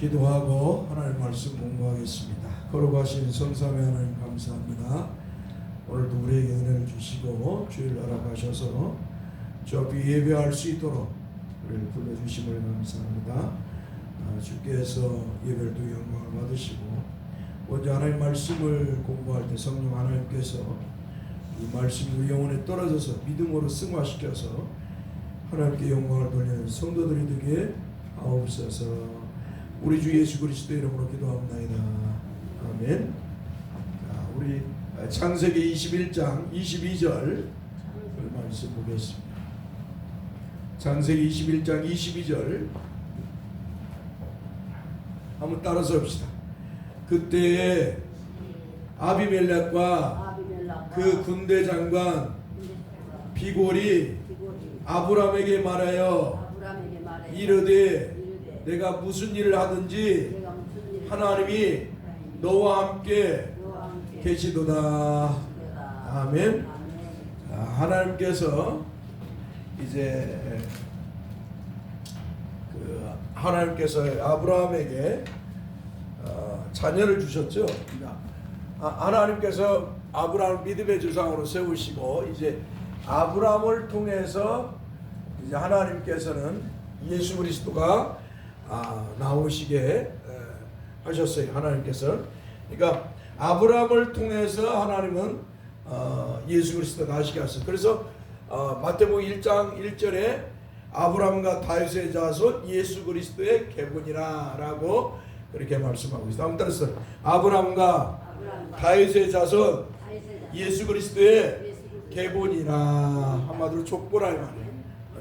기도하고 하나님 말씀 공부하겠습니다. 거룩하신 성삼위 하나님 감사합니다. 오늘도 우리에게 은혜를 주시고 주일 허락하셔서 주 앞에 예배할 수 있도록 우리를 불러주심을 감사합니다. 주께서 예배를 또 영광을 받으시고 먼저 하나님 말씀을 공부할 때 성령 하나님께서 이 말씀이 영혼에 떨어져서 믿음으로 승화시켜서 하나님께 영광을 돌리는 성도들이 되게 하옵소서. 우리 주 예수 그리스도 이름으로 기도합나이다. 아멘. 자, 우리 창세기 21장 22절 말씀 보겠습니다. 창세기 21장 22절 한번 따라서 봅시다. 그때에 아비멜렉과 그 군대 장관 비골이 아브람에게 말하여 이르되 내가 무슨 일을 하든지 하나님이 너와 함께 계시도다. 아멘. 하나님께서 이제 하나님께서 아브라함에게 자녀를 주셨죠. 하나님께서 아브라함을 믿음의 조상으로 세우시고 이제 아브라함을 통해서 이제 하나님께서는 예수 그리스도가 나오시게 하셨어요. 하나님께서. 그러니까 아브라함을 통해서 하나님은 예수 그리스도 나시게 하셨어요. 그래서 마태복음 1장 1절에 아브라함과 다윗의 자손 예수 그리스도의 계보니라 라고 그렇게 말씀하고 있어요. 한번 따라서 아브라함과 다윗의 자손 예수 그리스도의 계보니라. 한마디로 족보라 이 말이에요.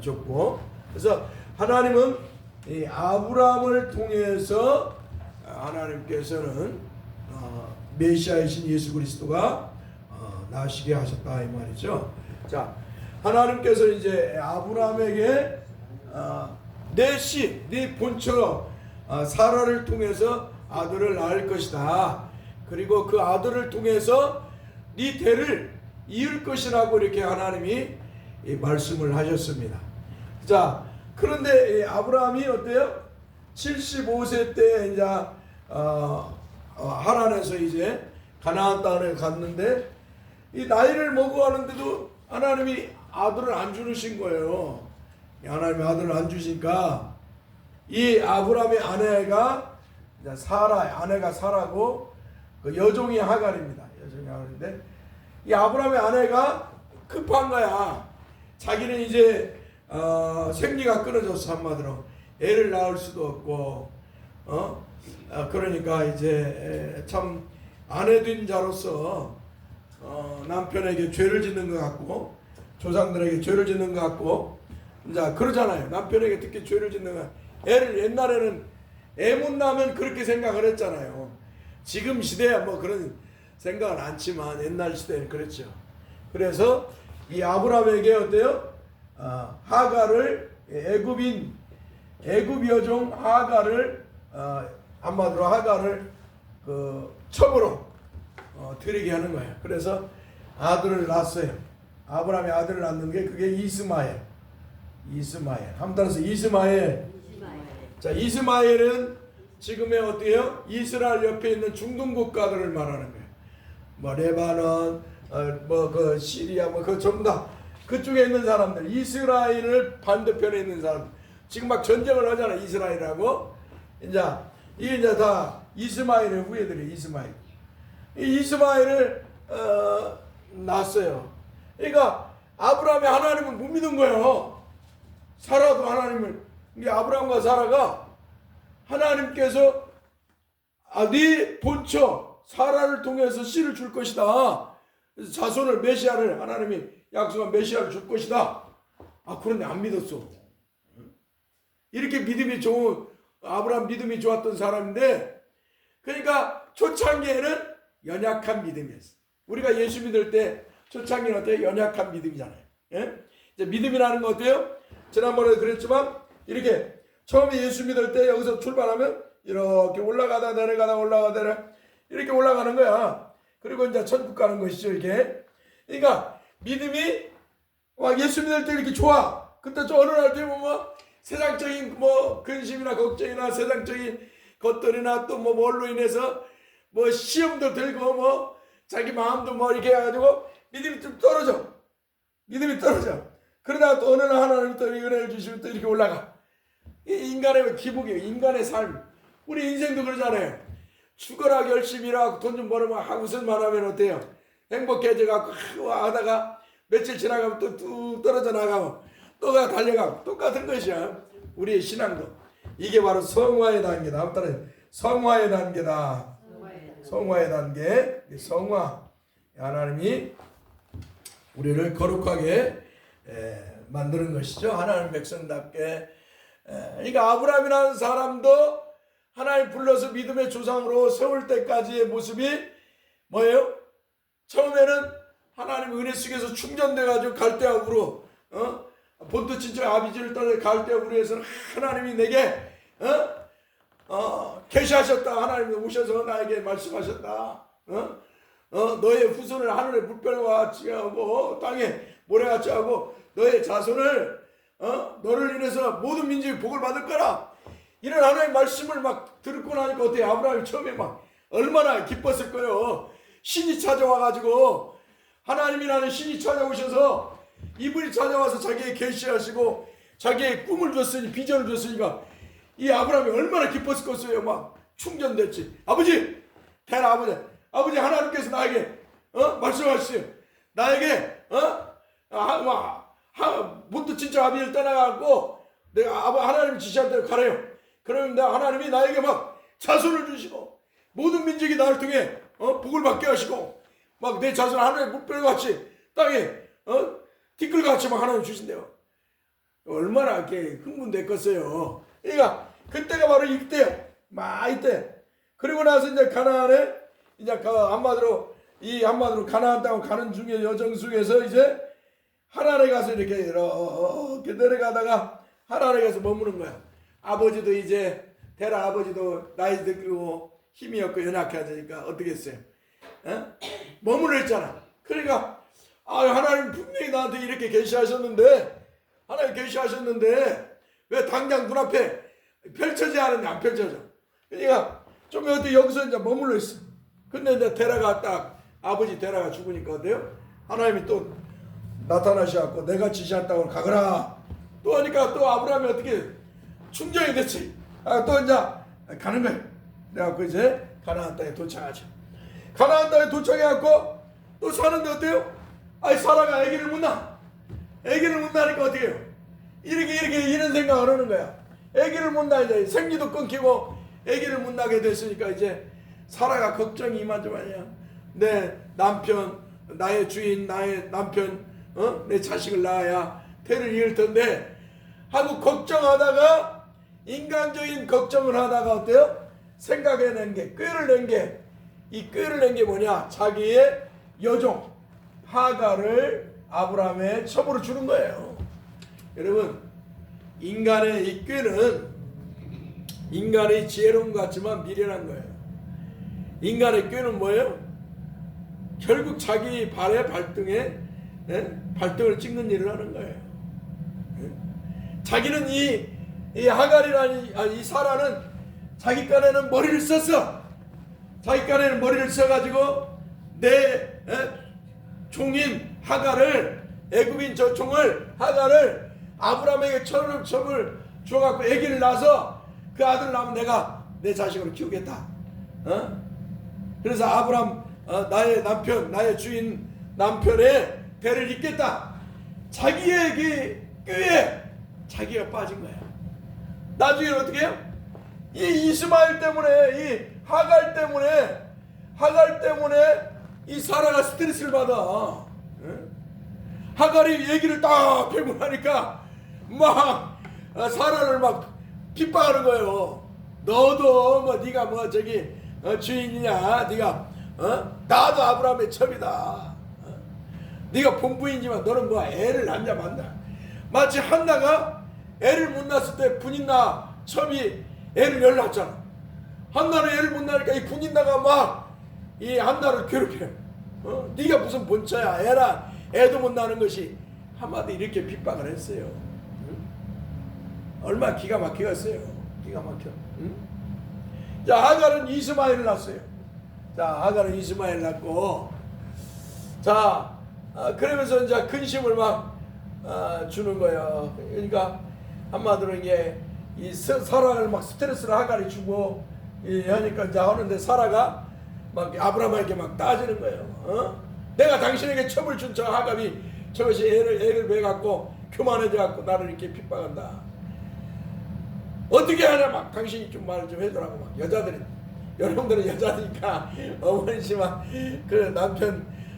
족보. 그래서 하나님은 이 아브라함을 통해서 하나님께서는 메시아이신 예수 그리스도가 나시게 하셨다 이 말이죠. 자, 하나님께서 이제 아브라함에게 네 본처럼 사라를 통해서 아들을 낳을 것이다. 그리고 그 아들을 통해서 네 대를 이을 것이라고 이렇게 하나님이 말씀을 하셨습니다. 자, 그런데 아브라함이 어때요? 75세 때 이제 하란에서 이제 가나안 땅에 갔는데 이 나이를 먹어가는데도 하나님이 아들을 안 주신 거예요. 하나님이 아들을 안 주시니까 이 아브라함의 아내가 아내가 사라고 그 여종이 하갈입니다. 여종이 하갈인데 이 아브라함의 아내가 급한 거야. 자기는 이제 생리가 끊어졌어. 한마디로 애를 낳을 수도 없고 그러니까 이제 참 아내된 자로서 남편에게 죄를 짓는 것 같고 조상들에게 죄를 짓는 것 같고 이제 그러잖아요. 남편에게 특히 죄를 짓는 것. 애를 옛날에는 애 못 낳으면 그렇게 생각을 했잖아요. 지금 시대야 뭐 그런 생각은 않지만 옛날 시대는 그랬죠. 그래서 이 아브라함에게 어때요? 하갈을 애굽 여종 하갈을 한마디로 하갈을 그 첩으로 드리게 하는 거예요. 그래서 아들을 낳았어요. 아브라함이 아들을 낳는 게 그게 이스마엘. 한번 따라서 이스마엘. 자, 이스마엘은 지금의 어때요? 이스라엘 옆에 있는 중동 국가들을 말하는 거예요. 뭐 레바논, 그 시리아, 그 전부 다 그쪽에 있는 사람들, 이스라엘을 반대편에 있는 사람, 지금 막 전쟁을 하잖아, 이스라엘하고. 이게 이제 다 이스마엘의 후예들이에요, 이스마엘. 이 이스마엘을 낳았어요. 그러니까 아브라함의 하나님을 못 믿은 거예요. 사라도 하나님을. 이 아브라함과 사라가 하나님께서 네 본처 사라를 통해서 씨를 줄 것이다. 그래서 자손을 메시아를 하나님이 약속한 메시아를 줄 것이다. 그런데 안 믿었어. 이렇게 믿음이 좋은 아브라함 믿음이 좋았던 사람인데 그러니까 초창기에는 연약한 믿음이었어. 우리가 예수 믿을 때 초창기는 어때요? 연약한 믿음이잖아요. 예? 이제 믿음이라는 거 어때요? 지난번에 그랬지만 이렇게 처음에 예수 믿을 때 여기서 출발하면 이렇게 올라가다 내려가다 이렇게 올라가는 거야. 그리고 이제 천국 가는 것이죠, 이게. 그러니까 믿음이 예수 믿을 때 이렇게 좋아. 그때 좀 어느 날 되면 세상적인 근심이나 걱정이나 세상적인 것들이나 또 뭐 뭘로 인해서 뭐 시험도 들고 뭐 자기 마음도 뭐 이렇게 해가지고 믿음이 좀 떨어져. 믿음이 떨어져. 그러다가 또 어느 날 하나님이 또 은혜를 주시면 또 이렇게 올라가. 이 인간의 기복이에요. 인간의 삶. 우리 인생도 그러잖아요. 죽어라 열심히 일하고 돈 좀 벌으면 하고선만 하면 어때요? 행복해져갖고 하다가 며칠 지나가면 또 뚝 떨어져 나가고 또가 달려가고 똑같은 것이야. 우리의 신앙도. 이게 바로 성화의 단계다. 아무튼 성화의 단계다. 성화의 단계. 성화. 하나님이 우리를 거룩하게 만드는 것이죠. 하나님 백성답게. 그러니까 아브라함이라는 사람도 하나님 불러서 믿음의 조상으로 세울 때까지의 모습이 뭐예요? 처음에는 하나님 은혜 속에서 충전돼가지고 갈대아우로 본토 친척 아비지를 떠나 갈대아우로에서는 하나님이 내게 계시하셨다. 하나님이 오셔서 나에게 말씀하셨다. 너의 후손을 하늘의 물결과 같이 하고 땅에 모래같이 하고 너의 자손을 너를 인해서 모든 민족이 복을 받을 거라. 이런 하나님의 말씀을 막 듣고 나니까 어때요? 아브라함이 처음에 막 얼마나 기뻤을 거예요. 신이 찾아와가지고 하나님이라는 신이 찾아오셔서 이분이 찾아와서 자기의 계시하시고 자기의 꿈을 줬으니 비전을 줬으니까 이 아브라함이 얼마나 기뻤을 것이에요. 막 충전됐지. 아버지, 대라 아버지 하나님께서 나에게 말씀하시죠. 나에게 본토 친척 아비를 떠나가고 내가 하나님 지시한 대로 가래요. 그러면 하나님이 나에게 막 자손을 주시고 모든 민족이 나를 통해 복을 받게 하시고 막 내 자손 하늘의 물결같이 땅에 티끌같이 막 하나님 주신대요. 얼마나 이렇게 흥분됐겠어요. 그러니까 그때가 바로 이때요. 막 이때. 그리고 나서 이제 가나안에 이제 한마디로 가나안 땅을 가는 중에 여정 속에서 이제 하란에 가서 이렇게 내려가다가 하란에 가서 머무는 거야. 아버지도 이제 데라 아버지도 나이 들고 힘이 없고 연약해지니까 어떻게 했어요? 머물러 있잖아. 그러니까 하나님 분명히 나한테 이렇게 계시하셨는데 하나님 계시하셨는데 왜 당장 눈앞에 펼쳐지지 않았냐? 안 펼쳐져. 그러니까 좀 어디 여기서 이제 머물러 있어. 근데 이제 데라가 딱 아버지 데라가 죽으니까 어때요? 하나님이 또 나타나셔갖고 내가 지시했다고 가거라. 또 하니까 또 아브라함이 어떻게 충전이 됐지. 또 이제 가는 거야. 그래갖고 이제 가나안 땅에 도착하죠. 가나안 땅에 도착해갖고 또 사는데 어때요? 사라가 아기를 못 낳아. 아기를 못 낳으니까 어떻게 해요? 이렇게 이런 생각을 하는 거야. 아기를 못 낳아 이제 생리도 끊기고 아기를 못 낳게 됐으니까 이제 사라가 걱정이 이만저만이야. 내 남편, 나의 주인, 나의 남편, 내 자식을 낳아야 태를 이을 텐데 하고 걱정하다가 인간적인 걱정을 하다가 어때요? 생각해낸 게 꾀를 낸 게 이 꾀를 낸 게 뭐냐? 자기의 여종 하갈을 아브라함의 첩으로 주는 거예요. 여러분 인간의 이 꾀는 인간의 지혜로운 것 같지만 미련한 거예요. 인간의 꾀는 뭐예요? 결국 자기 발에 발등에 발등을 찍는 일을 하는 거예요. 자기는 이 하갈이라는 이 사라는 자기 깐에는 머리를 썼어. 자기 깐에는 머리를 써가지고 내 종인 하갈을 애굽인 저 종을 하갈을 아브라함에게 첩을 줘갖고 아기를 낳아서 그 아들 낳으면 내가 내 자식으로 키우겠다. 그래서 아브라함 나의 남편 나의 주인 남편의 배를 잇겠다. 자기의 그 꾀에 자기가 빠진 거야. 나중에 어떻게 해요? 이 이스마엘 때문에 이 하갈 때문에 이 사라가 스트레스를 받아. 하갈이 얘기를 딱 배분하니까 막 사라를 막 핍박하는 거예요. 너도 뭐 네가 뭐 저기 주인이냐? 네가 나도 아브라함의 첩이다. 네가 본부인지만 너는 뭐 애를 낳냐 만다. 마치 한나가 애를 못 낳았을 때 분인나 첩이 애를 열났잖아. 한나는 애를 못 낳으니까 이 분인나가 막 이 한나를 괴롭혀. 네가 무슨 본처야? 애도 못 낳는 것이 한마디 이렇게 핍박을 했어요. 얼마나 기가 막히겠어요. 기가 막혀. 자, 하갈은 이스마엘을 낳았어요. 자, 하갈은 이스마엘을 낳고, 자, 그러면서 이제 근심을 막 주는 거예요. 그러니까 한마디로 이게 이 사라를 막 스트레스를 하갈이 주고 하니까 이제 하는데 사라가 막 아브라함에게 막 따지는 거예요. 내가 당신에게 첩을 준 저 하갈이 저것이 애를 베갖고 교만해져갖고 나를 이렇게 핍박한다. 어떻게 하냐 막 당신이 좀 말을 좀 해주라고 막 여자들이 여러분들은 여자니까 어머니시 막그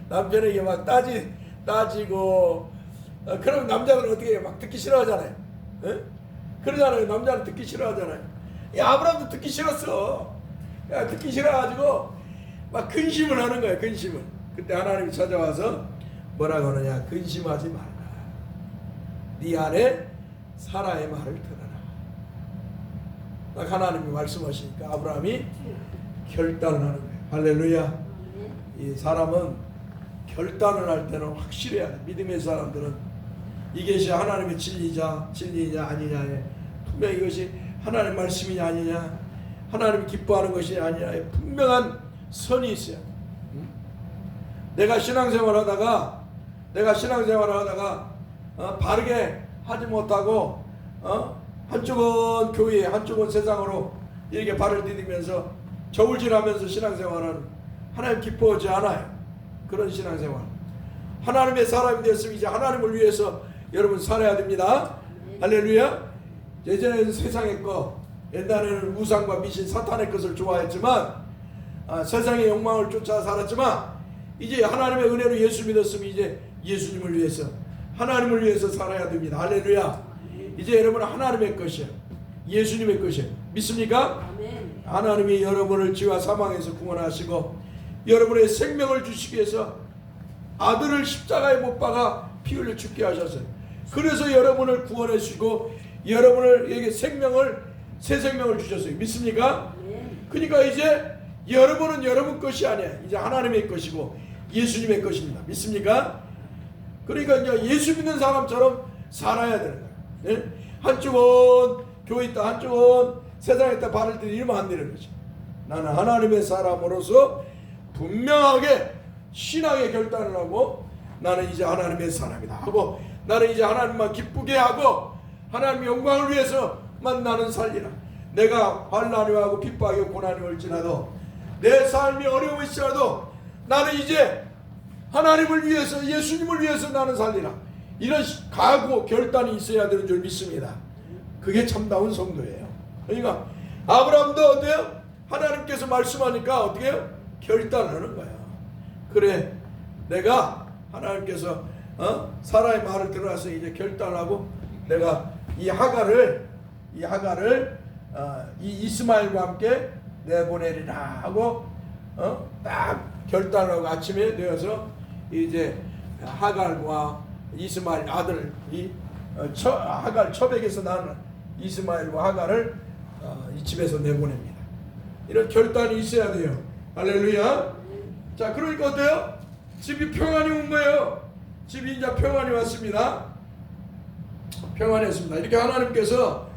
남편에게 막 따지고 그럼 남자들은 어떻게 해요? 막 듣기 싫어하잖아요. 에? 그러잖아요. 남자는 듣기 싫어하잖아요. 야, 아브라함도 듣기 싫었어. 야, 듣기 싫어가지고 막 근심을 하는 거예요. 근심을. 그때 하나님이 찾아와서 뭐라고 하느냐? 근심하지 말라. 네 안에 사라의 말을 들어라. 딱 하나님이 말씀하시니까 아브라함이 결단을 하는 거예요. 할렐루야. 이 사람은 결단을 할 때는 확실해야 돼. 믿음의 사람들은 이것이 하나님의 진리냐 아니냐에 분명 이것이 하나님의 말씀이냐 아니냐, 하나님이 기뻐하는 것이 아니냐에 분명한 선이 있어야 돼. 내가 신앙생활을 하다가 바르게 하지 못하고 한쪽은 교회, 한쪽은 세상으로 이렇게 발을 디디면서 저울질하면서 신앙생활은 하나님 기뻐하지 않아요. 그런 신앙생활. 하나님의 사람이 되었으면 이제 하나님을 위해서 여러분 살아야 됩니다. 할렐루야. 예전에는 세상의 것, 옛날에는 우상과 미신, 사탄의 것을 좋아했지만 세상의 욕망을 쫓아 살았지만 이제 하나님의 은혜로 예수 믿었으면 이제 예수님을 위해서, 하나님을 위해서 살아야 됩니다. 할렐루야. 이제 여러분은 하나님의 것이야. 예수님의 것이야. 믿습니까? 아멘. 하나님이 여러분을 죄와 사망에서 구원하시고 여러분의 생명을 주시기 위해서 아들을 십자가에 못 박아 피 흘려 죽게 하셨어요. 그래서 여러분을 구원해 주시고 여러분에게 새 생명을 주셨어요. 믿습니까? 아멘. 그러니까 이제 여러분은 여러분 것이 아니야. 이제 하나님의 것이고 예수님의 것입니다. 믿습니까? 그러니까 이제 예수 믿는 사람처럼 살아야 되는 거예요. 네? 한쪽은 교회 있다, 한쪽은 세상에 있다 발을 들이면 안 되는 거죠. 나는 하나님의 사람으로서 분명하게 신앙의 결단을 하고 나는 이제 하나님의 사람이다 하고 나는 이제 하나님만 기쁘게 하고 하나님의 영광을 위해서만 나는 살리라. 내가 환난이 하고 핍박이 고난이 올지라도 내 삶이 어려울지라도 나는 이제 하나님을 위해서, 예수님을 위해서 나는 살리라. 이런 각오, 결단이 있어야 되는 줄 믿습니다. 그게 참다운 성도예요. 그러니까 아브라함도 어때요? 하나님께서 말씀하니까 어떻게 해요? 결단하는 거야. 그래, 내가 하나님께서 사라의 말을 들어서 이제 결단하고 내가 이 하갈을 이 이스마엘과 함께 내보내리라 하고 딱 결단하고 아침에 되어서 이제 하갈과 이스마엘 아들 하갈 처백에서 난 이스마엘과 하갈을 이 집에서 내보냅니다. 이런 결단이 있어야 돼요. 할렐루야. 자, 그러니까 어때요? 집이 평안이 온 거예요. 집이 이제 평안이 왔습니다. 평안했습니다. 이렇게 하나님께서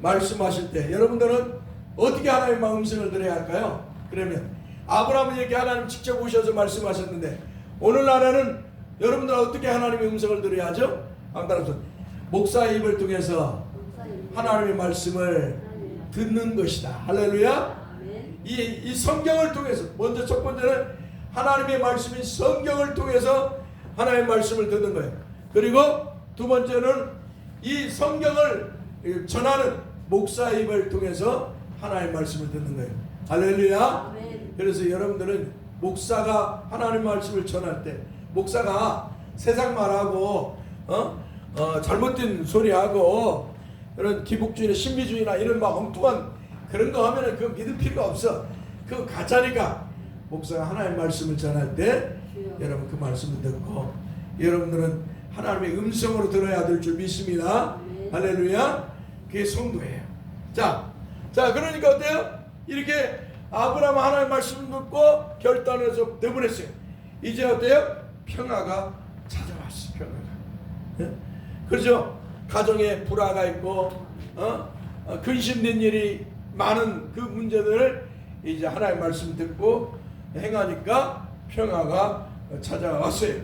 말씀하실 때 여러분들은 어떻게 하나님의 음성을 들어야 할까요? 그러면 아브라함은 이렇게 하나님 직접 오셔서 말씀하셨는데 오늘날에는 여러분들 어떻게 하나님의 음성을 들어야 하죠? 따라서 목사의 입을 통해서 하나님의 말씀을 듣는 것이다. 할렐루야. 이 성경을 통해서 먼저 첫 번째는 하나님의 말씀인 성경을 통해서 하나님의 말씀을 듣는 거예요. 그리고 두 번째는 이 성경을 전하는 목사의 입을 통해서 하나님의 말씀을 듣는 거예요. 할렐루야. 그래서 여러분들은 목사가 하나님의 말씀을 전할 때 목사가 세상 말하고 잘못된 소리하고 이런 기복주의나 신비주의나 이런 막 엉뚱한 그런 거 하면은 그거 믿을 필요가 없어. 그거 가짜니까 목사가 하나님의 말씀을 전할 때 여러분 그 말씀을 듣고 여러분들은 하나님의 음성으로 들어야 될 줄 믿습니다. 할렐루야. 그게 성도예요. 자 그러니까 어때요? 이렇게 아브라함 하나님의 말씀을 듣고 결단해서 내보냈어요. 이제 어때요? 평화가 찾아왔어. 평화가. 예? 그렇죠? 가정에 불화가 있고 근심된 일이 많은 그 문제들을 이제 하나님의 말씀 듣고 행하니까 평화가 찾아왔어요.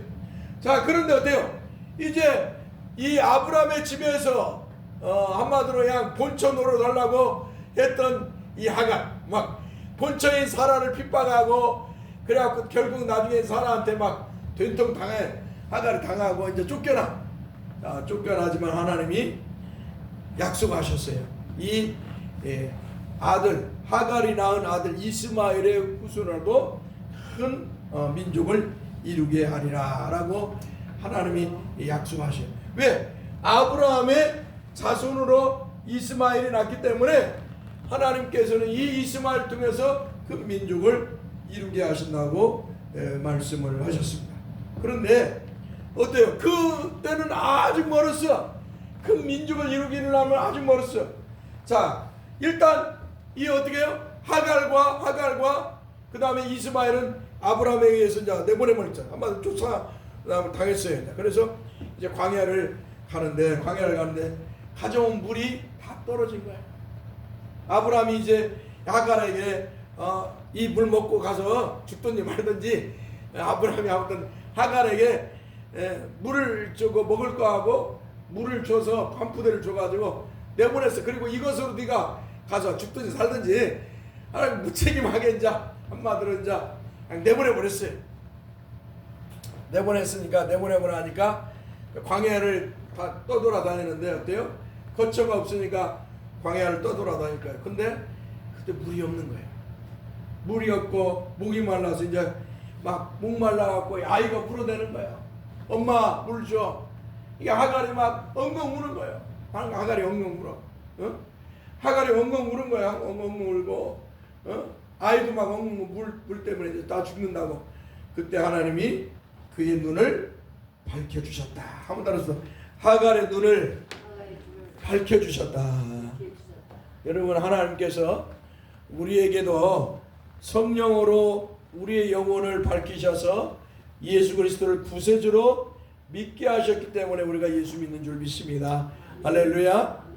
자, 그런데 어때요? 이제 이 아브라함의 집에서 한마디로 그냥 본처 노릇하려고 했던 이 하갈, 막 본처인 사라를 핍박하고 그래갖고 결국 나중에 사라한테 막 된통 당해, 하갈이 당하고 이제 쫓겨나지만 하나님이 약속하셨어요. 이 아들, 하갈이 낳은 아들 이스마엘의 후손으로도 큰 민족을 이루게 하리라 라고 하나님이 약속하셔요. 왜? 아브라함의 자손으로 이스마엘이 낳기 때문에 하나님께서는 이 이스마엘 통해서 그 민족을 이루게 하신다고 말씀을 하셨습니다. 그런데 어때요? 그때는 아직 멀었어. 그 민족을 이루기는 하면 아직 멀었어. 자, 일단 이 어떻게 해요? 하갈과 그 다음에 이스마엘은 아브라함에 의해서 이제 내보내버렸잖아. 한마디로 쫓아 당했어요. 그래서 이제 광야를 가는데 가져온 물이 다 떨어진 거야. 아브라함이 이제 하갈에게 이 물 먹고 가서 죽든지 말든지, 아브라함이 아무튼 하갈에게 물을 주고 먹을 거 하고 물을 줘서 반푸대를 줘가지고 내보냈어. 그리고 이것으로 네가 가서 죽든지 살든지 하나님 무책임하게 이제 한마디로 이제 그냥 내보내버렸어요. 내보내버리니까 광야를 다 떠돌아다니는데 어때요? 거처가 없으니까 광야를 떠돌아다닐 거예요. 근데 그때 물이 없는 거예요. 물이 없고 목이 말라서 이제 막 목말라갖고 아이가 물어대는 거예요. 엄마 물 줘. 이게 하갈이 막 엉엉 우는 거예요. 하갈이 엉엉 울어. 하갈이 엉엉 우는 거야. 엉엉 울고 아이도 막 엉엉 물 때문에 이제 다 죽는다고. 그때 하나님이 그의 눈을 밝혀주셨다. 한번 따라서 하갈의 눈을 밝혀주셨다. 여러분, 하나님께서 우리에게도 성령으로 우리의 영혼을 밝히셔서 예수 그리스도를 구세주로 믿게 하셨기 때문에 우리가 예수 믿는 줄 믿습니다. 할렐루야.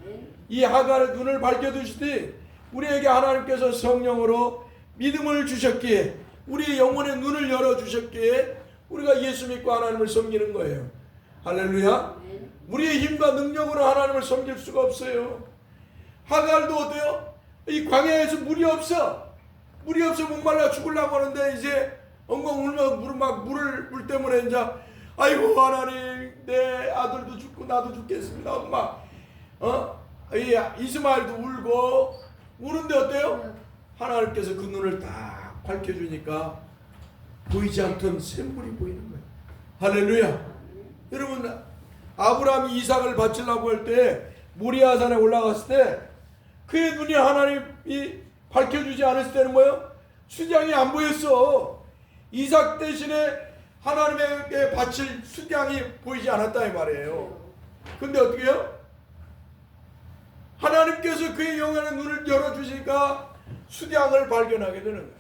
이 하갈의 눈을 밝혀주시되 우리에게 하나님께서 성령으로 믿음을 주셨기에, 우리의 영혼의 눈을 열어주셨기에 우리가 예수 믿고 하나님을 섬기는 거예요. 할렐루야. 우리의 힘과 능력으로 하나님을 섬길 수가 없어요. 하갈도 어때요? 이 광야에서 물이 없어 목말라 죽으려고 하는데 이제 엉엉 울면 물 때문에 이제 아이고 하나님, 내 아들도 죽고 나도 죽겠습니다. 엄마. 이스마엘도 울고 우는데 어때요? 하나님께서 그 눈을 딱 밝혀주니까 보이지 않던 샘물이 보이는 거예요. 할렐루야. 여러분, 아브라함이 이삭을 바치려고 할 때 모리아산에 올라갔을 때 그의 눈이 하나님이 밝혀주지 않았을 때는 뭐예요? 수량이 안 보였어. 이삭 대신에 하나님에게 바칠 수량이 보이지 않았다 이 말이에요. 근데 어떻게 해요? 하나님께서 그의 영혼의 눈을 열어주시니까 수량을 발견하게 되는 거예요.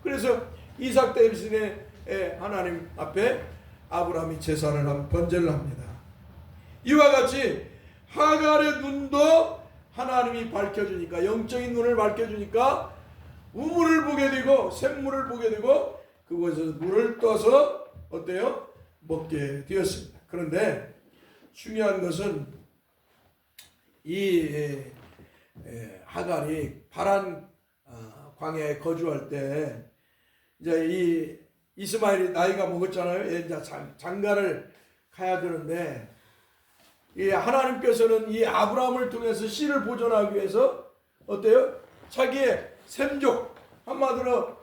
그래서 이삭 대신에 하나님 앞에 아브라함이 제사를 번제를 합니다. 이와 같이 하갈의 눈도 하나님이 밝혀주니까, 영적인 눈을 밝혀주니까 우물을 보게 되고 샘물을 보게 되고 그곳에서 물을 떠서 어때요? 먹게 되었습니다. 그런데 중요한 것은 이 하갈이 파란 광야에 거주할 때 이제 이 이스마엘이 나이가 먹었잖아요. 이제 장가를 가야 되는데 이 하나님께서는 이 아브라함을 통해서 씨를 보존하기 위해서 어때요? 자기의 샘족, 한마디로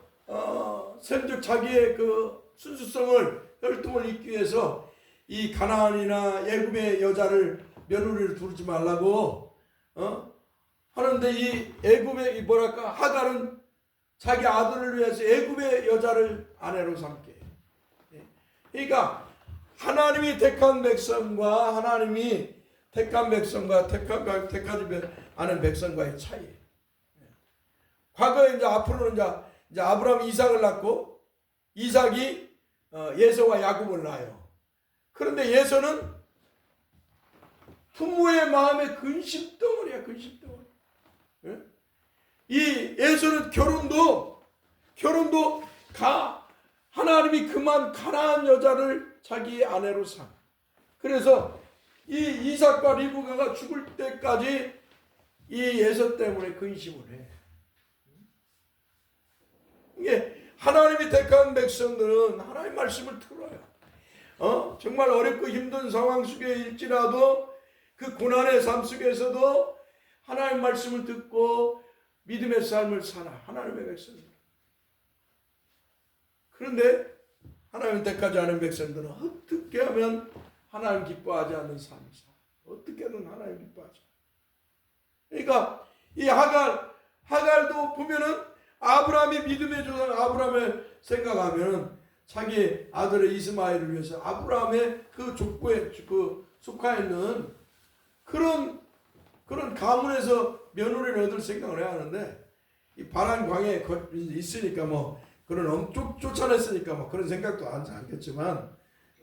샘족 자기의 그 순수성을 혈통을 잇기 위해서 이 가나안이나 애굽의 여자를 며느리를 두르지 말라고 하는데 이 애굽의 뭐랄까 하갈은 자기 아들을 위해서 애굽의 여자를 아내로 삼게. 그러니까 하나님이 택한 백성과 하나님이 택한 백성과 택하지 않은 백성과의 차이. 과거에 이제 앞으로는 이제 아브라함이 이삭을 낳고 이삭이 예서와 야곱을 낳아요. 그런데 예서는 부모의 마음에 근심덩어리야, 근심덩어리. 이 에서는 결혼도 하나님이 그만 가나안 여자를 자기의 아내로 삼. 그래서 이 이삭과 리브가가 죽을 때까지 이 에서 때문에 근심을 해. 이게 하나님이 택한 백성들은 하나님의 말씀을 들어요. 정말 어렵고 힘든 상황 속에 일지라도 그 고난의 삶 속에서도 하나님의 말씀을 듣고 믿음의 삶을 살아. 하나님의 백성들. 그런데 하나님 택하지 않은 백성들은 어떻게 하면 하나님 기뻐하지 않는 삶을 살아. 어떻게든 하나님 기뻐하지. 그러니까 이 하갈도 보면은 아브라함이 믿음의 조상 아브라함을 생각하면은 자기 아들의 이스마엘을 위해서 아브라함의 그 족보에 그 속하 있는 그런 가문에서 며느리를 얻을 생각을 해야 하는데 이 바란 광에 있으니까 뭐 그런 쫓아냈으니까 뭐 그런 생각도 하지 않겠지만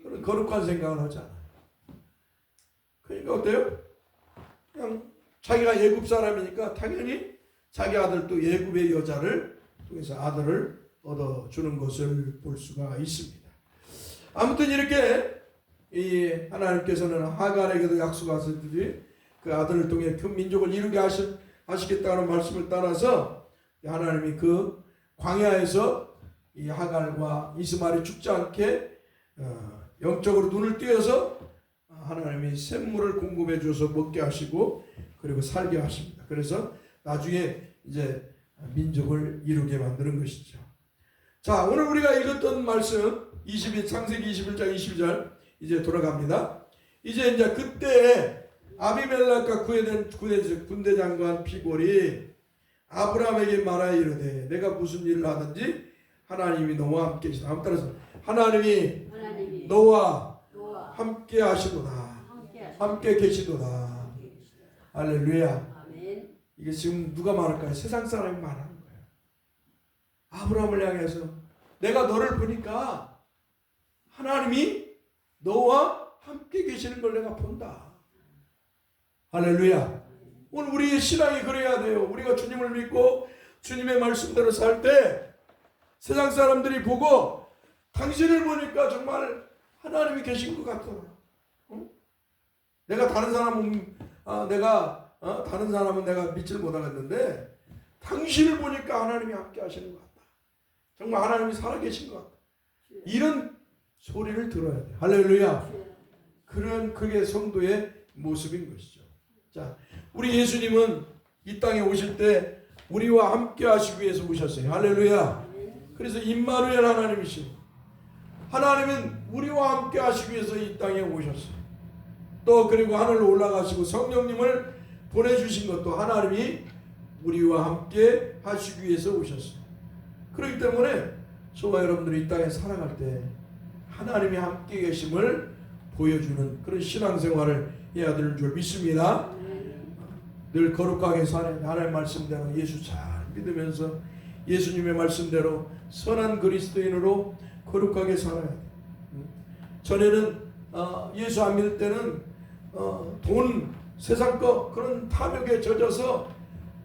그런 거룩한 생각을 하잖아. 그러니까 어때요? 그냥 자기가 예굽 사람이니까 당연히 자기 아들도 예굽의 여자를 통해서 아들을 얻어주는 것을 볼 수가 있습니다. 아무튼 이렇게 이 하나님께서는 하갈에게도 약속하셨듯이 그 아들을 통해 큰 민족을 이루게 하시겠다는 말씀을 따라서 하나님이 그 광야에서 이 하갈과 이스마엘이 죽지 않게 영적으로 눈을 띄어서 하나님이 샘물을 공급해 줘서 먹게 하시고 그리고 살게 하십니다. 그래서 나중에 이제 민족을 이루게 만드는 것이죠. 자, 오늘 우리가 읽었던 말씀 창세기 21장 22절 이제 돌아갑니다. 이제 그때 아비멜렉과 군대 장관 피골이 아브라함에게 말하여 이르되 내가 무슨 일을 하든지 하나님이 너와 함께 하시다. 한번 따라서 하나님이 너와 함께 하시도다. 함께 계시도다. 할렐루야. 아멘. 이게 지금 누가 말할까요? 세상 사람이 말하는 거예요. 아브라함을 향해서 내가 너를 보니까 하나님이 너와 함께 계시는 걸 내가 본다. 할렐루야. 오늘 우리의 신앙이 그래야 돼요. 우리가 주님을 믿고 주님의 말씀대로 살 때 세상 사람들이 보고 당신을 보니까 정말 하나님이 계신 것 같더라. 내가 다른 사람은 다른 사람은 내가 믿지를 못하겠는데 당신을 보니까 하나님이 함께 하시는 것 같다. 정말 하나님이 살아계신 것 같다. 이런 소리를 들어야 돼. 할렐루야. 그게 성도의 모습인 것이죠. 자, 우리 예수님은 이 땅에 오실 때 우리와 함께 하시기 위해서 오셨어요. 할렐루야. 그래서 임마누엘 하나님이시고 하나님은 우리와 함께 하시기 위해서 이 땅에 오셨어요. 또 그리고 하늘로 올라가시고 성령님을 보내주신 것도 하나님이 우리와 함께 하시기 위해서 오셨어요. 그렇기 때문에 저와 여러분들이 이 땅에 살아갈 때 하나님이 함께 계심을 보여주는 그런 신앙생활을 해야 될 줄 믿습니다. 늘 거룩하게 사는 하나님의 말씀대로 예수 잘 믿으면서 예수님의 말씀대로 선한 그리스도인으로 거룩하게 살아야 돼. 전에는 예수 안 믿을 때는 돈, 세상 거 그런 탐욕에 젖어서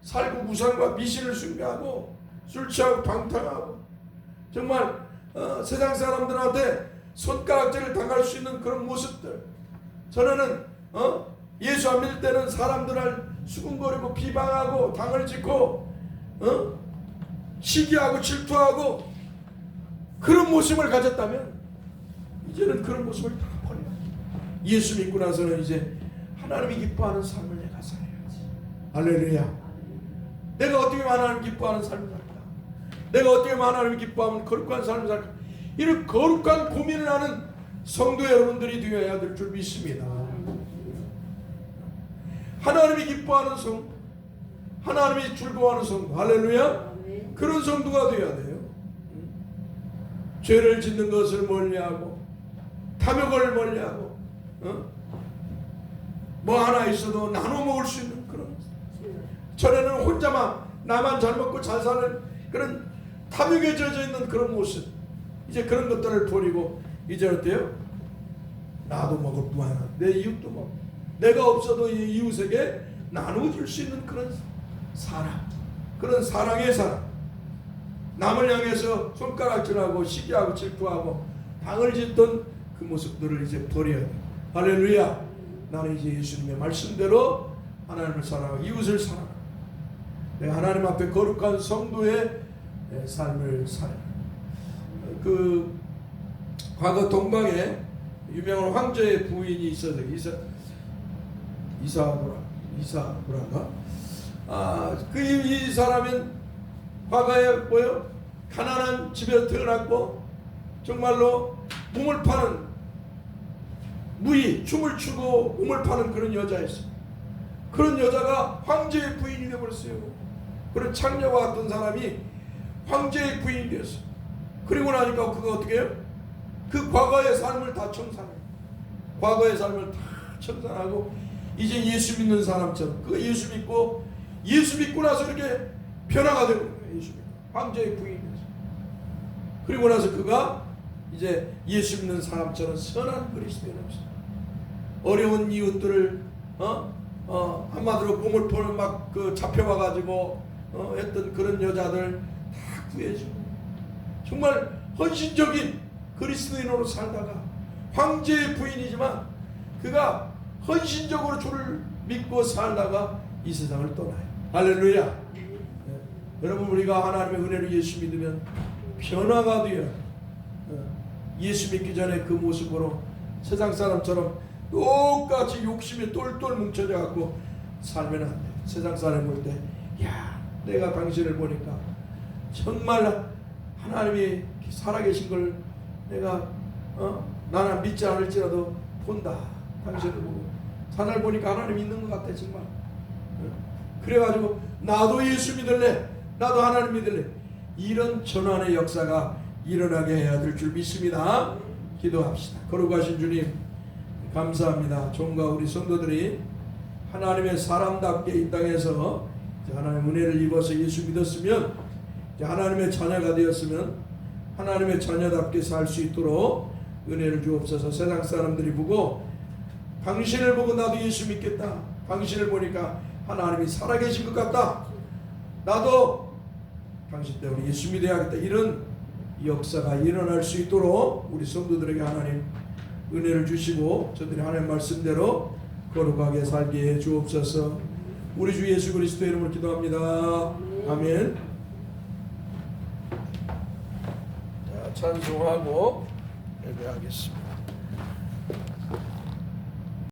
살고 우상과 미신을 숭배하고 술 취하고 방탕하고 정말 세상 사람들한테 손가락질을 당할 수 있는 그런 모습들. 전에는 예수 안 믿을 때는 사람들을 수군거리고 비방하고 당을 짓고 시기하고 질투하고 그런 모습을 가졌다면 이제는 그런 모습을 다 버려. 예수 믿고 나서는 이제 하나님이 기뻐하는 삶을 내가 살아야지. 할렐루야. 내가 어떻게 하나님 기뻐하는 삶을 살까? 내가 어떻게 하나님 기뻐하면 거룩한 삶을 살까? 이런 거룩한 고민을 하는 성도 여러분들이 되어야 될 줄 믿습니다. 하나님이 기뻐하는 성도, 하나님이 즐거워하는 성도, 할렐루야. 그런 성도가 되어야 돼요. 죄를 짓는 것을 멀리하고 탐욕을 멀리하고 뭐 하나 있어도 나눠 먹을 수 있는 그런. 전에는 혼자만 나만 잘 먹고 잘 사는 그런 탐욕에 젖어 있는 그런 모습. 이제 그런 것들을 버리고 이제 어때요? 나도 먹을 뿐만 아니라 내 이웃도 먹고 내가 없어도 이 이웃에게 나눠줄 수 있는 그런 사람, 그런 사랑의 사람, 남을 향해서 손가락질하고 시기하고 질투하고 당을 짓던 그 모습들을 이제 버려야 돼. 할렐루야. 나는 이제 예수님의 말씀대로 하나님을 사랑하고 이웃을 사랑하고 내가 하나님 앞에 거룩한 성도의 삶을 살아요. 그 과거 동방에 유명한 황제의 부인이 있어서 이사도라가 이 사람은 과거에 뭐요? 가난한 집에서 태어났고 정말로 몸을 파는 무희, 춤을 추고 몸을 파는 그런 여자였어요. 그런 여자가 황제의 부인이 되어버렸어요. 그런 창녀와 같은 사람이 황제의 부인이 되었어요. 그리고 나니까 그가 어떻게 해요? 그 과거의 삶을 다 청산해요. 과거의 삶을 다 청산하고 이제 예수 믿는 사람처럼 그 예수 믿고 나서 이렇게 변화가 되는 거예요. 예수 믿고 황제의 부인이 됐어요. 그리고 나서 그가 이제 예수 믿는 사람처럼 선한 그리스도인이었어요. 어려운 이웃들을 한마디로 몸을 보는 막 그 잡혀와가지고 했던 그런 여자들 다 구해주고 정말 헌신적인 그리스도인으로 살다가 황제의 부인이지만 그가 헌신적으로 주를 믿고 살다가 이 세상을 떠나요. 할렐루야. 네. 여러분 우리가 하나님의 은혜로 예수 믿으면 변화가 되어요. 예수 믿기 전에 그 모습으로 세상 사람처럼 똑같이 욕심이 똘똘 뭉쳐져 갖고 살면 안 돼. 세상 사람 볼 때, 야, 내가 당신을 보니까 정말 하나님이 살아계신 걸 내가 나는 믿지 않을지라도 본다. 당신을 보고 하나님 보니까 하나님 있는 것 같아 정말. 그래가지고 나도 예수 믿을래, 나도 하나님 믿을래. 이런 전환의 역사가 일어나게 해야 될 줄 믿습니다. 기도합시다. 거룩하신 주님 감사합니다. 종과 우리 성도들이 하나님의 사람답게 이 땅에서 하나님의 은혜를 입어서 예수 믿었으면 하나님의 자녀가 되었으면 하나님의 자녀답게 살 수 있도록 은혜를 주옵소서. 세상 사람들이 보고 당신을 보고 나도 예수 믿겠다. 당신을 보니까 하나님이 살아계신 것 같다. 나도 당신 때문에 예수 믿어야겠다. 이런 역사가 일어날 수 있도록 우리 성도들에게 하나님 은혜를 주시고 저들이 하나님 말씀대로 거룩하게 살게 해 주옵소서. 우리 주 예수 그리스도의 이름으로 기도합니다. 아멘. 자, 찬송하고 예배하겠습니다.